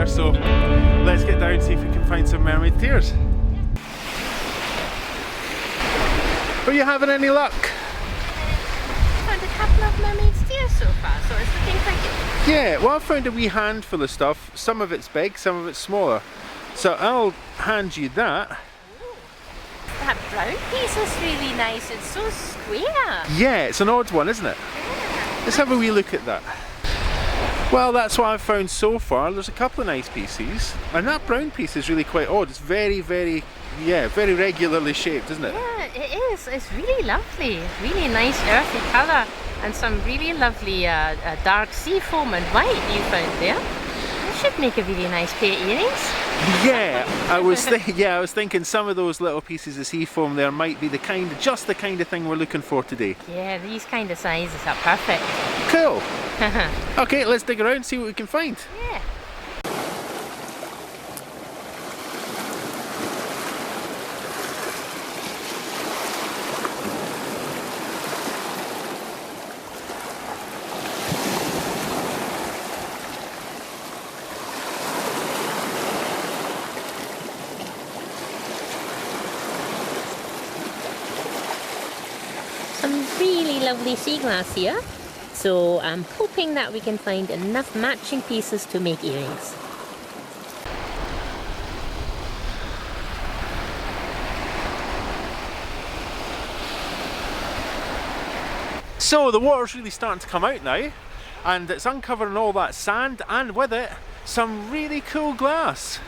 there, so let's get down and see if we can find some mermaid tears. Are you having any luck? I found a couple of mermaid's tears so far, so it's looking quite good. Yeah, well, I've found a wee handful of stuff. Some of it's big, some of it's smaller. So I'll hand you that. That brown piece is really nice, it's so square. Yeah, it's an odd one, isn't it? Yeah. Let's have a wee look at that. Well, that's what I've found so far. There's a couple of nice pieces, and that brown piece is really quite odd. It's very, very regularly shaped, isn't it? Yeah, it is. It's really lovely. Really nice earthy colour, and some really lovely dark sea foam and white you found there. That should make a really nice pair of earrings. Yeah, I was thinking some of those little pieces of sea foam there might be just the kind of thing we're looking for today. Yeah, these kind of sizes are perfect. Cool. Okay, let's dig around and see what we can find. Yeah. Some really lovely sea glass here. So I'm hoping that we can find enough matching pieces to make earrings. So the water's really starting to come out now, and it's uncovering all that sand, and with it, some really cool glass.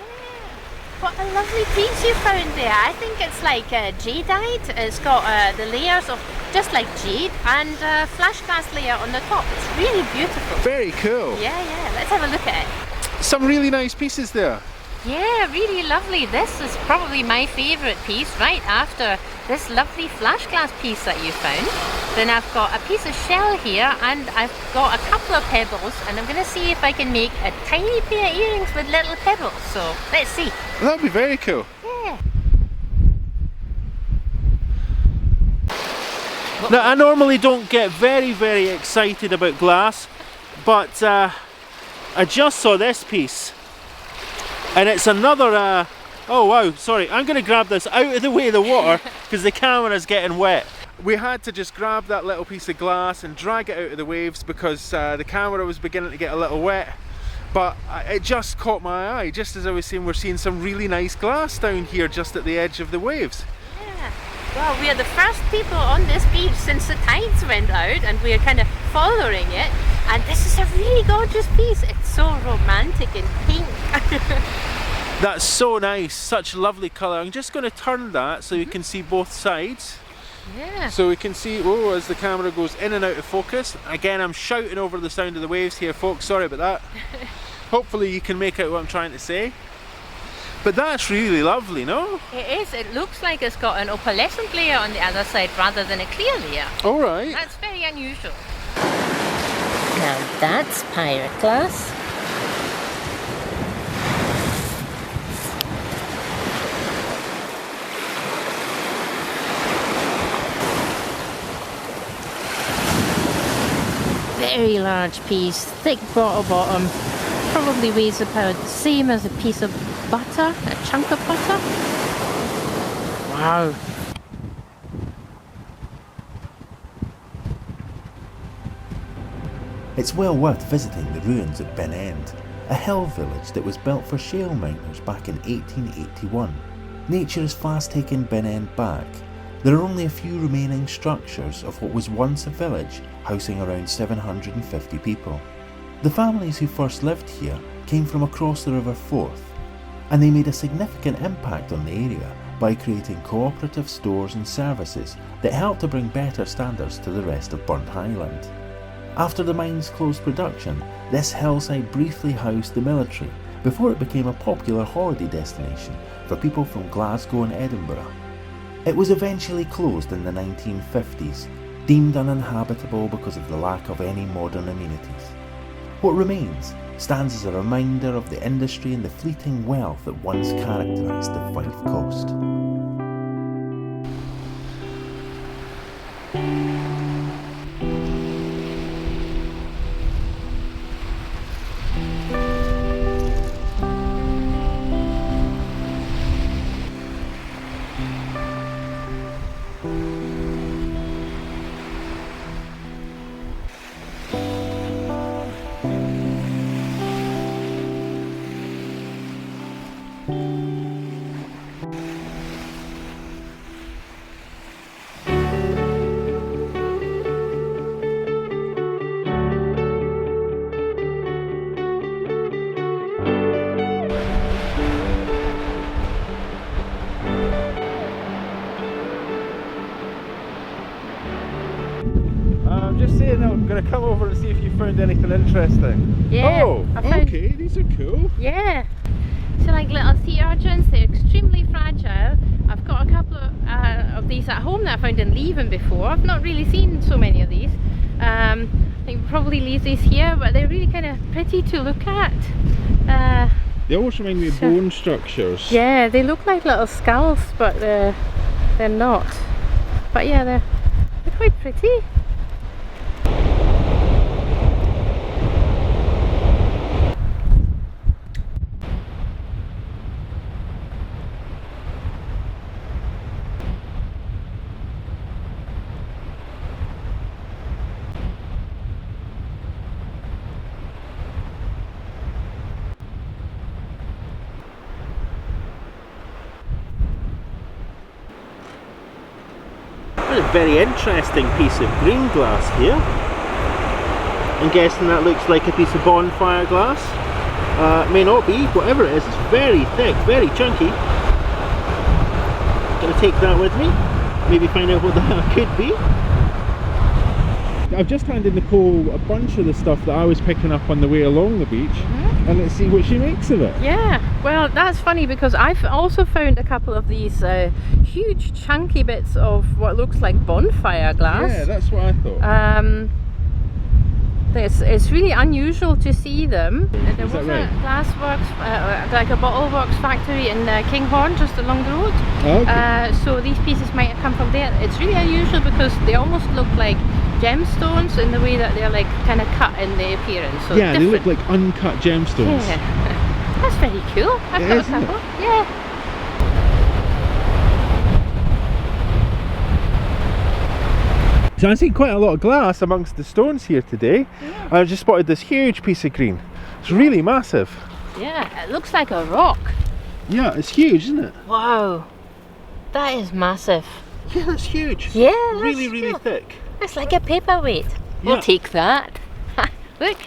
What a lovely piece you found there. I think it's like jadeite. It's got the layers of just like jade and flash glass layer on the top. It's really beautiful. Very cool. Yeah, let's have a look at it. Some really nice pieces there. Yeah, really lovely. This is probably my favourite piece right after this lovely flash glass piece that you found. Then I've got a piece of shell here, and I've got a couple of pebbles, and I'm going to see if I can make a tiny pair of earrings with little pebbles. So let's see. That'd be very cool. Yeah. Now, I normally don't get very excited about glass, but I just saw this piece, and it's another, oh wow, sorry, I'm going to grab this out of the way of the water because the camera's getting wet. We had to just grab that little piece of glass and drag it out of the waves because the camera was beginning to get a little wet, but it just caught my eye. Just as I was saying, we're seeing some really nice glass down here just at the edge of the waves. Well, we are the first people on this beach since the tides went out, and we are kind of following it, and this is a really gorgeous piece. It's so romantic and pink. That's so nice, such lovely colour. I'm just going to turn that so you can see both sides. Yeah. So we can see, oh, as the camera goes in and out of focus. Again, I'm shouting over the sound of the waves here, folks, sorry about that. Hopefully you can make out what I'm trying to say. But that's really lovely, no? It is. It looks like it's got an opalescent layer on the other side rather than a clear layer. Alright. That's very unusual. Now that's pirate glass. Very large piece, thick bottom, probably weighs about the same as a piece of butter, a chunk of butter. Wow. It's well worth visiting the ruins of Benend, a hill village that was built for shale miners back in 1881. Nature has fast taken Benend back. There are only a few remaining structures of what was once a village, housing around 750 people. The families who first lived here came from across the River Forth, and they made a significant impact on the area by creating cooperative stores and services that helped to bring better standards to the rest of Burnt Highland. After the mines closed production, this hillside briefly housed the military before it became a popular holiday destination for people from Glasgow and Edinburgh. It was eventually closed in the 1950s, deemed uninhabitable because of the lack of any modern amenities. What remains stands as a reminder of the industry and the fleeting wealth that once characterised the Fife Coast. just saying I'm going to come over and see if you found anything interesting. Yeah. Oh, okay, these are cool. Yeah. So like little sea urchins, they're extremely fragile. I've got a couple of these at home that I found in Leven before. I've not really seen so many of these. I think we'll probably leave these here, but they're really kind of pretty to look at. They always remind me of bone structures. Yeah, they look like little skulls, but they're not. But yeah, they're quite pretty. A very interesting piece of green glass here. I'm guessing that looks like a piece of bonfire glass. May not be, whatever it is, it's very thick, very chunky. Gonna take that with me, maybe find out what that could be. I've just handed Nicole a bunch of the stuff that I was picking up on the way along the beach, and let's see what she makes of it. Yeah, well that's funny because I've also found a couple of these huge chunky bits of what looks like bonfire glass. Yeah, that's what I thought. It's really unusual to see them. There was right? a glassworks, like a bottle works factory in Kinghorn just along the road. Okay. So these pieces might have come from there. It's really unusual because they almost look like gemstones in the way that they're like kind of cut in the appearance. So Yeah, different. they look like uncut gemstones. Yeah. That's very cool. I've got a couple. Yeah. So I see quite a lot of glass amongst the stones here today. Yeah. I just spotted this huge piece of green. It's really massive. Yeah, it looks like a rock. Yeah, it's huge, isn't it? Wow. That is massive. Yeah, that's huge. Yeah, that's really, really cool. thick. It's like a paperweight. We'll Yeah. take that. Look.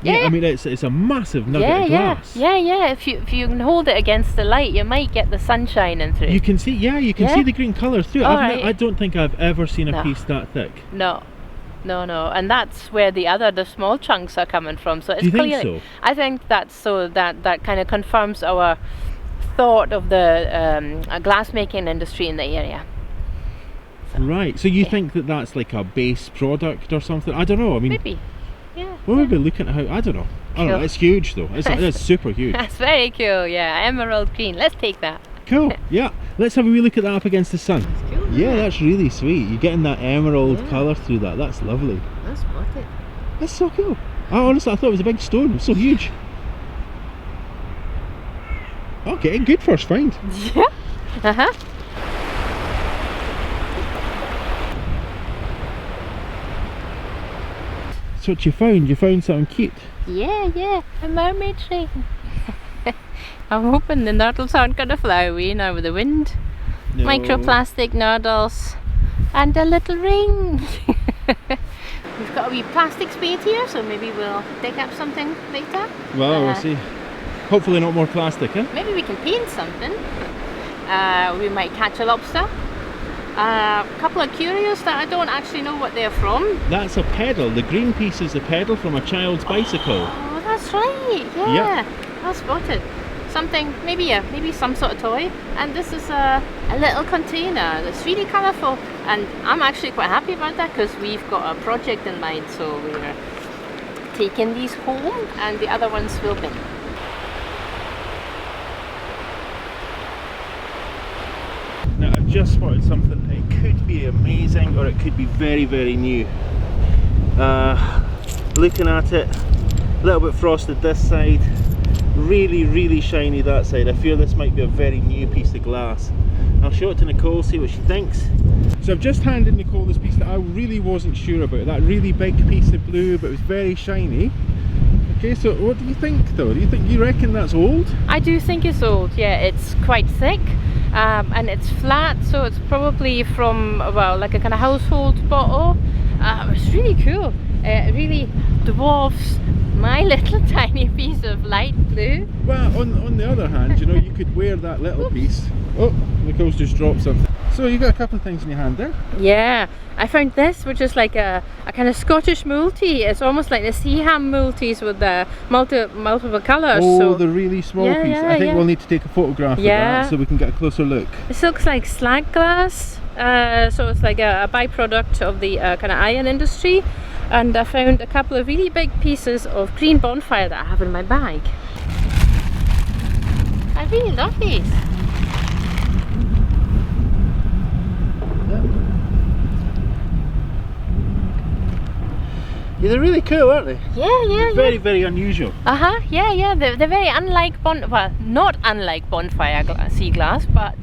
Yeah, Yeah. I mean it's a massive nugget of glass. Yeah. If you can hold it against the light, you might get the sun shining through. You can see, you can Yeah. see the green colour through it. Alright. I don't think I've ever seen a No. piece that thick. No, and that's where the small chunks are coming from. So it's Do you think clearly, so? I think that's so that kind of confirms our thought of the glass making industry in the area. Right, so you think that that's like a base product or something? I don't know, I mean, Maybe, yeah. we'll maybe looking at how, I don't know. I don't know, Cool. it's huge though, it's super huge. That's very cool. Yeah, emerald green. Let's take that. Cool, yeah, let's have a wee look at that up against the sun. That's cool. Yeah, that's really sweet. You're getting that emerald Yeah. colour through that, that's lovely. That's what it. That's so cool. I thought it was a big stone, it was so huge. Okay, good first find. Yeah. So what you found? You found something cute. Yeah, a mermaid ring. I'm hoping the nurdles aren't going to fly away now with the wind. No. Microplastic nurdles and a little ring. We've got a wee plastic spade here, so maybe we'll dig up something later. Well, we'll see. Hopefully not more plastic, huh? Maybe we can paint something. We might catch a lobster. A couple of curios that I don't actually know what they're from. That's a pedal. The green piece is a pedal from a child's bicycle. Oh, that's right. Yeah. Well spotted. Something, maybe some sort of toy. And this is a little container that's really colourful. And I'm actually quite happy about that because we've got a project in mind. So we're taking these home and the other ones will bin. Now I've just spotted something. It could be amazing or it could be very, very new. Looking at it, a little bit frosted this side, really, really shiny that side. I feel this might be a very new piece of glass. I'll show it to Nicole, see what she thinks. So I've just handed Nicole this piece that I really wasn't sure about. That really big piece of blue, but it was very shiny. Okay, so what do you think though? You reckon that's old? I do think it's old, yeah. It's quite thick and it's flat, so it's probably from, well, like a kind of household bottle. It's really cool. It really dwarfs my little tiny piece of light blue. Well, on the other hand, you know, you could wear that little piece. Oh, Nicole's just dropped something. So you got a couple of things in your hand there? Yeah, I found this, which is like a kind of Scottish multi. It's almost like the Seaham multis with the multiple colours. Oh, so the really small yeah, piece. yeah, I think yeah. we'll need to take a photograph of that so we can get a closer look. This looks like slag glass, so it's like a byproduct of the kind of iron industry. And I found a couple of really big pieces of green bonfire that I have in my bag. I really love these. Yeah, they're really cool, aren't they? Yeah. Very, very unusual. Yeah. They're very unlike not unlike bonfire sea glass, but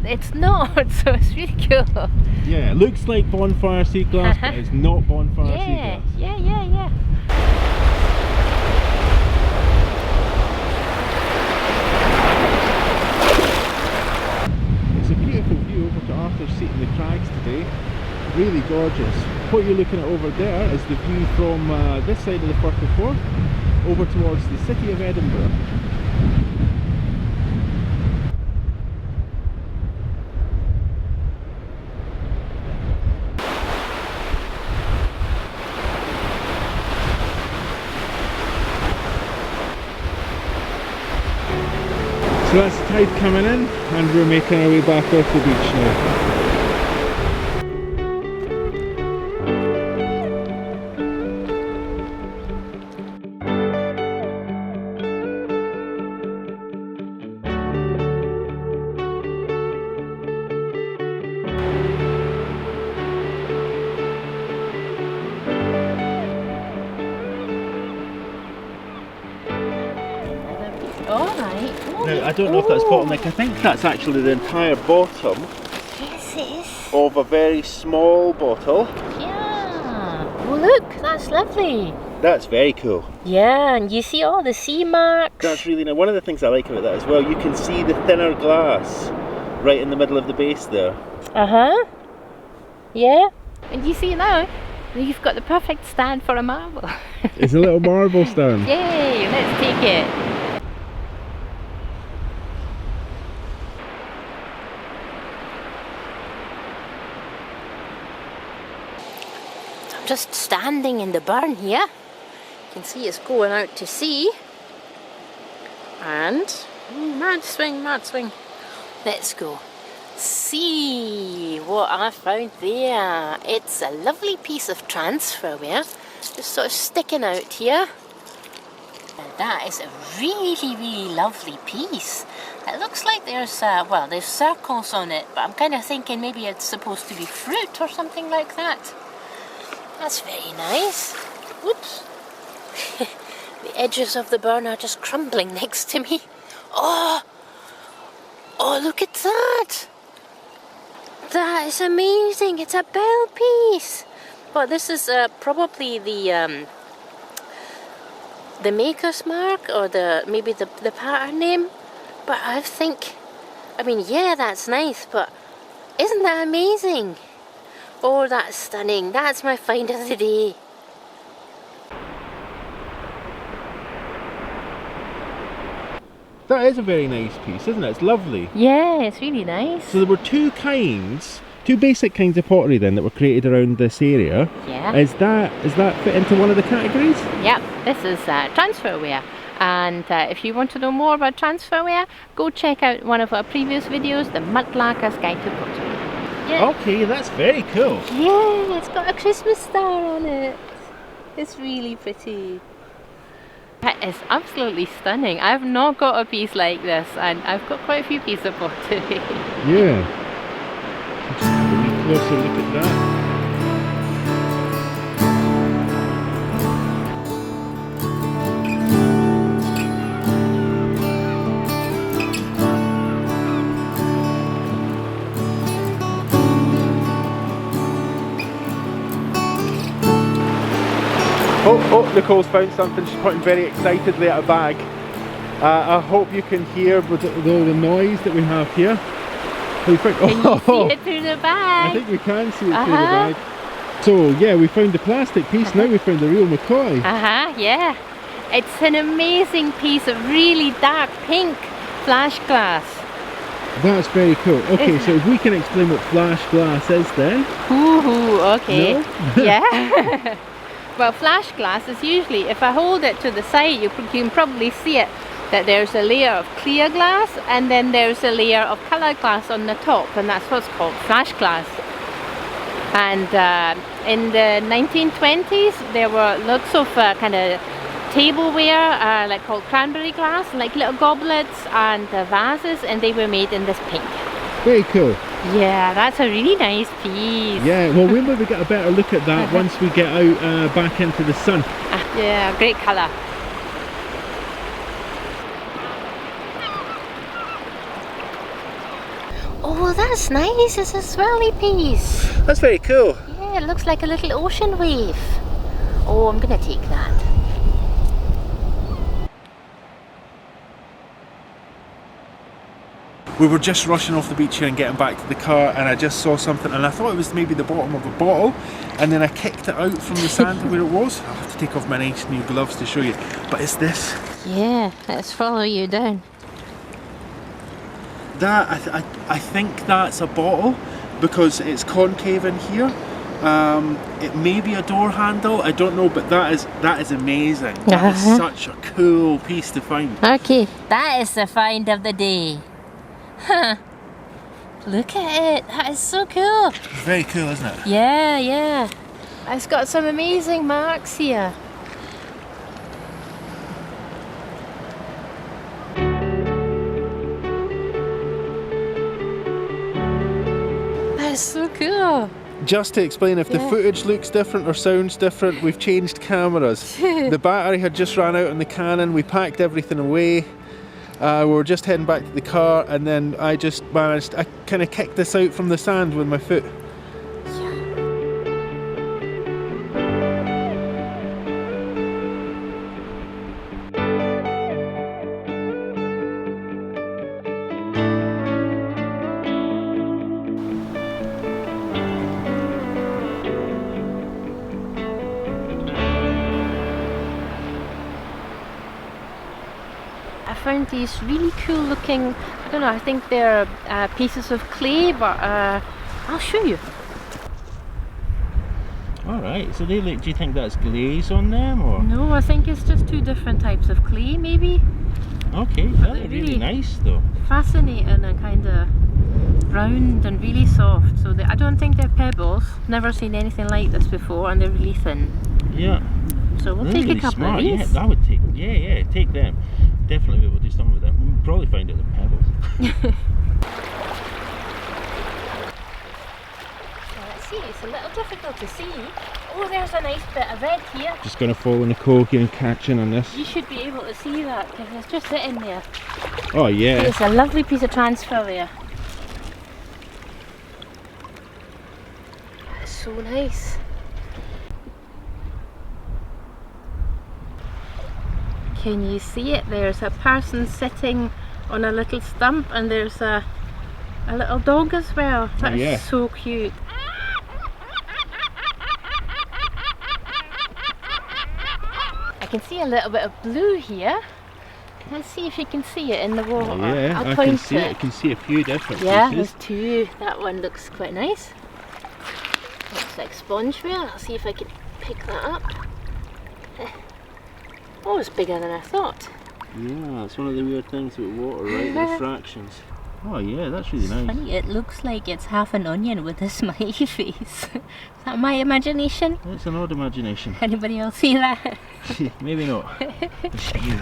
it's not. So it's really cool. Yeah, it looks like bonfire sea glass, but it's not bonfire sea glass. Yeah. It's a beautiful view over to Arthur's Seat in the Crags today. Really gorgeous. What you're looking at over there is the view from this side of the Firth of Forth over towards the city of Edinburgh. So that's the tide coming in and we're making our way back off the beach now. Now, I don't know if that's bottleneck. I think that's actually the entire bottom Yes, it is. of a very small bottle. Yeah. Oh, look, that's lovely. That's very cool. Yeah, and you see all the sea marks. That's really nice. One of the things I like about that as well, you can see the thinner glass right in the middle of the base there. Yeah. And you see now, you've got the perfect stand for a marble. It's a little marble stand. Yay, let's take it. Just standing in the burn here. You can see it's going out to sea. And mad swing. Let's go. See what I found there. It's a lovely piece of transferware, just sort of sticking out here. And that is a really lovely piece. It looks like there's well, there's circles on it, but I'm kind of thinking maybe it's supposed to be fruit or something like that. That's very nice. Whoops. The edges of the burn are just crumbling next to me. Oh, look at that. That is amazing. It's a bell piece. But this is probably the maker's mark or maybe the pattern name. But I mean, yeah, that's nice, but isn't that amazing? Oh, that's stunning. That's my find of the day. That is a very nice piece, isn't it? It's lovely. Yeah, it's really nice. So there were two basic kinds of pottery then that were created around this area. Yeah. Is that fit into one of the categories? Yep, this is transferware. And if you want to know more about transferware, go check out one of our previous videos, the Mudlarker's Guide to Pottery. Yeah. Okay, that's very cool. Yeah, it's got a Christmas star on it. It's really pretty. That is absolutely stunning. I've not got a piece like this, and I've got quite a few pieces of pottery. Yeah. Just have a wee closer look at that. Oh, Nicole's found something. She's pointing very excitedly at a bag. I hope you can hear with all the noise that we have here. Can you see it through the bag? I think we can see it through the bag. So yeah, we found the plastic piece, now we found the real McCoy. Yeah. It's an amazing piece of really dark pink flash glass. That's very cool. Okay, so if we can explain what flash glass is then. Ooh, okay. No? Yeah. Well, flash glass is usually, if I hold it to the side, you can probably see it, that there's a layer of clear glass and then there's a layer of coloured glass on the top, and that's what's called flash glass. And in the 1920s, there were lots of kind of tableware, like called cranberry glass, like little goblets and vases, and they were made in this pink. Very cool. Yeah, that's a really nice piece. Yeah, well, we'll maybe get a better look at that once we get out back into the sun. Yeah, great colour. Oh, that's nice. It's a swirly piece. That's very cool. Yeah, it looks like a little ocean wave. Oh, I'm going to take that. We were just rushing off the beach here and getting back to the car, and I just saw something and I thought it was maybe the bottom of a bottle, and then I kicked it out from the sand where it was. I'll have to take off my nice new gloves to show you, but it's this. Yeah, let's follow you down. That, I think that's a bottle because it's concave in here. It may be a door handle, I don't know, but that is amazing. That is such a cool piece to find. Okay, that is the find of the day. Huh. Look at it, that is so cool. Very cool, isn't it? Yeah, yeah. It's got some amazing marks here. That's so cool. Just to explain, if the footage looks different or sounds different, we've changed cameras. The battery had just ran out on the Canon, we packed everything away. We were just heading back to the car, and then I just managed, I kind of kicked this out from the sand with my foot. I found these really cool looking, I don't know, I think they're pieces of clay, but I'll show you. Alright, so they look, do you think that's glaze on them or? No, I think it's just two different types of clay maybe. Okay, that's really nice though. Fascinating and kind of round and really soft. So I don't think they're pebbles, never seen anything like this before, and they're really thin. Yeah. So we'll take a couple smart. of these. Yeah, I would take, take them. Definitely be able to do something with them. We'll probably find out the pebbles. Let's see, it's a little difficult to see. Oh, there's a nice bit of red here. Just going to follow Nicole here and catching on this. You should be able to see that because it's just sitting there. Oh yeah. It's a lovely piece of transfer there. That's so nice. Can you see it? There's a person sitting on a little stump, and there's a little dog as well. That's so cute. I can see a little bit of blue here. Let's see if you can see it in the water. Yeah, I'll I point can see it. I can see a few different pieces. there's two. That one looks quite nice. Looks like spongeware. I'll see if I can pick that up. Oh, it's bigger than I thought. Yeah, it's one of the weird things with water, right? The fractions. Oh yeah, that's really nice. Funny, it looks like it's half an onion with a smiley face. Is that my imagination? It's an odd imagination. Anybody else see that? Maybe not. It's you.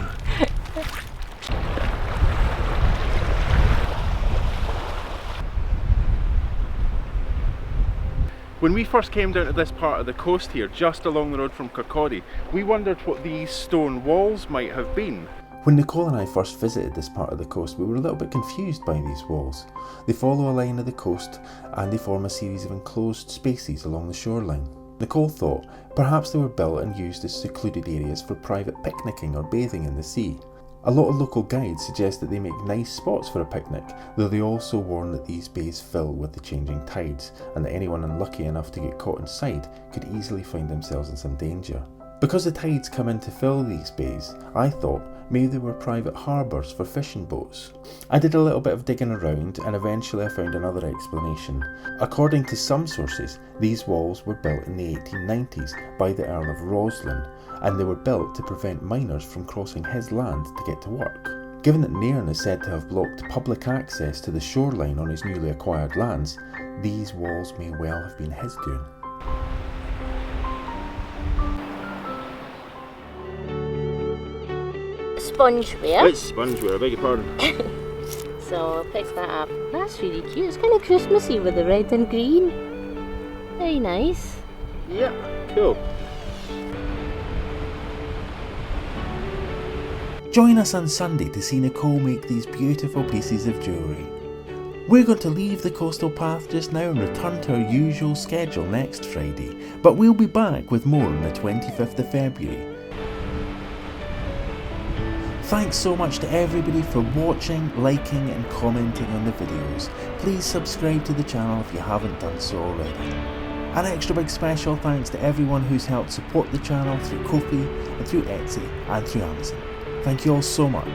When we first came down to this part of the coast here, just along the road from Kirkcaldys, we wondered what these stone walls might have been. When Nicole and I first visited this part of the coast, we were a little bit confused by these walls. They follow a line of the coast and they form a series of enclosed spaces along the shoreline. Nicole thought perhaps they were built and used as secluded areas for private picnicking or bathing in the sea. A lot of local guides suggest that they make nice spots for a picnic, though they also warn that these bays fill with the changing tides and that anyone unlucky enough to get caught inside could easily find themselves in some danger. Because the tides come in to fill these bays, I thought maybe they were private harbours for fishing boats. I did a little bit of digging around and eventually I found another explanation. According to some sources, these walls were built in the 1890s by the Earl of Roslin, and they were built to prevent miners from crossing his land to get to work. Given that Nairn is said to have blocked public access to the shoreline on his newly acquired lands, these walls may well have been his doing. Spongeware. It's spongeware, I beg your pardon. So I'll pick that up. That's really cute. It's kind of Christmassy with the red and green. Very nice. Yeah, cool. Join us on Sunday to see Nicole make these beautiful pieces of jewellery. We're going to leave the coastal path just now and return to our usual schedule next Friday, but we'll be back with more on the 25th of February. Thanks so much to everybody for watching, liking and commenting on the videos. Please subscribe to the channel if you haven't done so already. An extra big special thanks to everyone who's helped support the channel through Ko-fi and through Etsy and through Amazon. Thank you all so much.